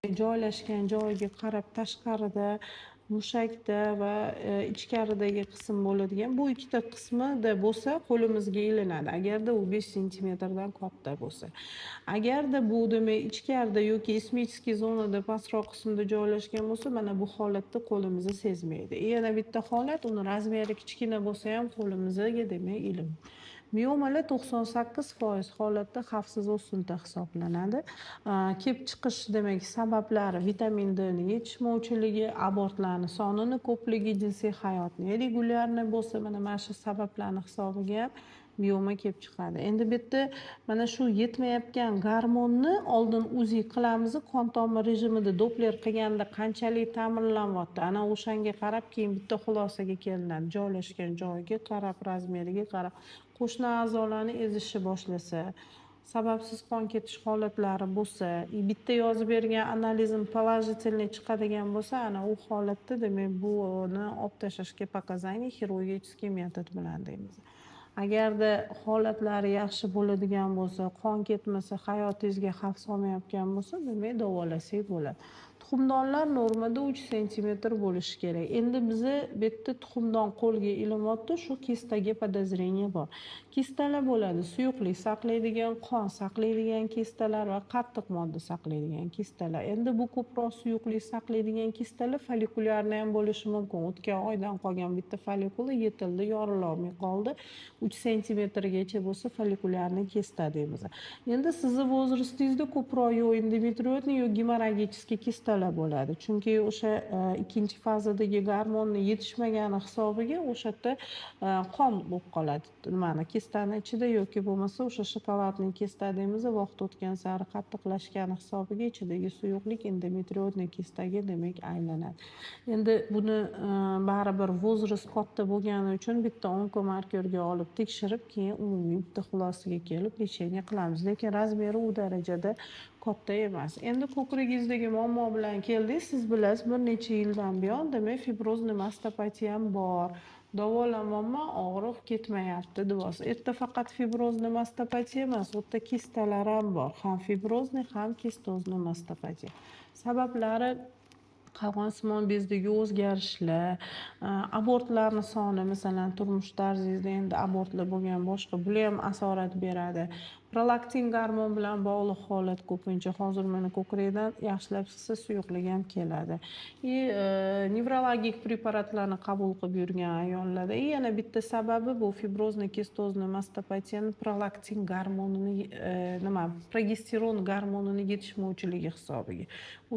joylashgan joyiga qarab tashqarida, mushakda va ichkaridagi qism bo'ladigan bu ikkita qismida bo'lsa qo'limizga ilinadi. Agarda u 5 santimetrdan katta bo'lsa. Agarda bu demak ichkarida yoki ismический zonada pastroq qismda joylashgan bo'lsa, mana bu holatda qo'limizni sezmaydi. Yana bitta holat, uni razmeri kichkina bo'lsa ham qo'limizga demak ilim. Miomalar 98% holatda xavfsiz o'simta hisoblanadi. Kelib chiqish demak sabablari vitamin D ni yetishmovchiligi, abortlarning sonini ko'pligi, jinsiy hayotning regulyarni bo'lsa, mana shu sabablarning hisobiga ham mioma kelib chiqadi. Endi bu yerda mana shu yetmayotgan gormonni oldin UZI qilamiz, qon tomir rejimida Doppler qilganda qanchalik ta'minlanyapti, ana o'shanga qarab keyin bitta xulosaga kelinadi. Joylashgan joyiga qarab, razmeriga qarab, qo'shni a'zolarni ezishni boshlasa, sababsiz qon ketish holatlari bo'lsa, bitta yozib bergan analizim положительный chiqadigan bo'lsa, ana u holatda demak buni olib tashlashga показания xirurgiический metod bilan deymiz. Agarda holatlari yaxshi bo'ladigan bo'lsa, qon ketmasa, hayotingizga xavf solmayotgan bo'lsa, demak davolasak bo'ladi. Tuxumdonlar normada 3 santimetr bo'lishi kerak. Endi bizni bu yerda tuxumdon qo'lga ilinyapti, shu kistaga podozrение bor. Kistalar bo'ladi, suyuqlik saqlaydigan, qon saqlaydigan kistalar va qattiq modda saqlaydigan kistalar. Endi bu ko'proq suyuqlik saqlaydigan kistalar folikulyarni ham bo'lishi mumkin. O'tgan oydan qolgan bitta folikula yetildi, yorila olmay qoldi. 3 santimetrgacha bo'lsa folikulyarni kista deymiz. Endi sizni возрастingizda ko'proq yo endometriozli yo gemorragический kistalar bo'ladi. Chunki o'sha ikkinchi fazadagi gormonni yetishmagani hisobiga o'sha yerda qon bo'lib qoladi. Nimani kistani ichida yoki bo'lmasa o'sha shokoladni kista deymiz, vaqt o'tgan sari qattiqlashgani hisobiga ichidagi suyuqlik endometriozli kistaga demak aylanadi. Endi buni baribir возраст katta bo'lgani uchun bitta onkomarkerga olib tekshirib, keyin umumiy bitta xulosaga kelib lecheniya qilamiz. Lekin razmeri u darajada katta emas. Endi ko'kragingizdagi muammo bilan keldik. Siz bilasiz, bir necha yildan buyon demak fibrozli mastopatiya ham bor. Davolanmayapman, og'riq ketmayapti deyapsiz. Erta faqat fibrozli mastopatiya emas, u yerda kistalar ham bor. Ham fibrozli, ham kistozli mastopatiya. Sabablari qavg'onsimon bezdagi o'zgarishlar, abortlarning soni, masalan, turmush tarzingizda endi abortlar bo'lgan boshqa, bular ham asorat beradi. Prolaktin gormon bilan bog'liq holat ko'pincha hozir meni ko'krakdan yaxshilab siqsa suyuqlik ham keladi. Nevrologik preparatlarni qabul qilib yurgan ayollarda yana bitta sababi bu fibrozli kistozli mastopatiyaning prolaktin gormonini progesteron gormonini yetishmovchiligi hisobiga.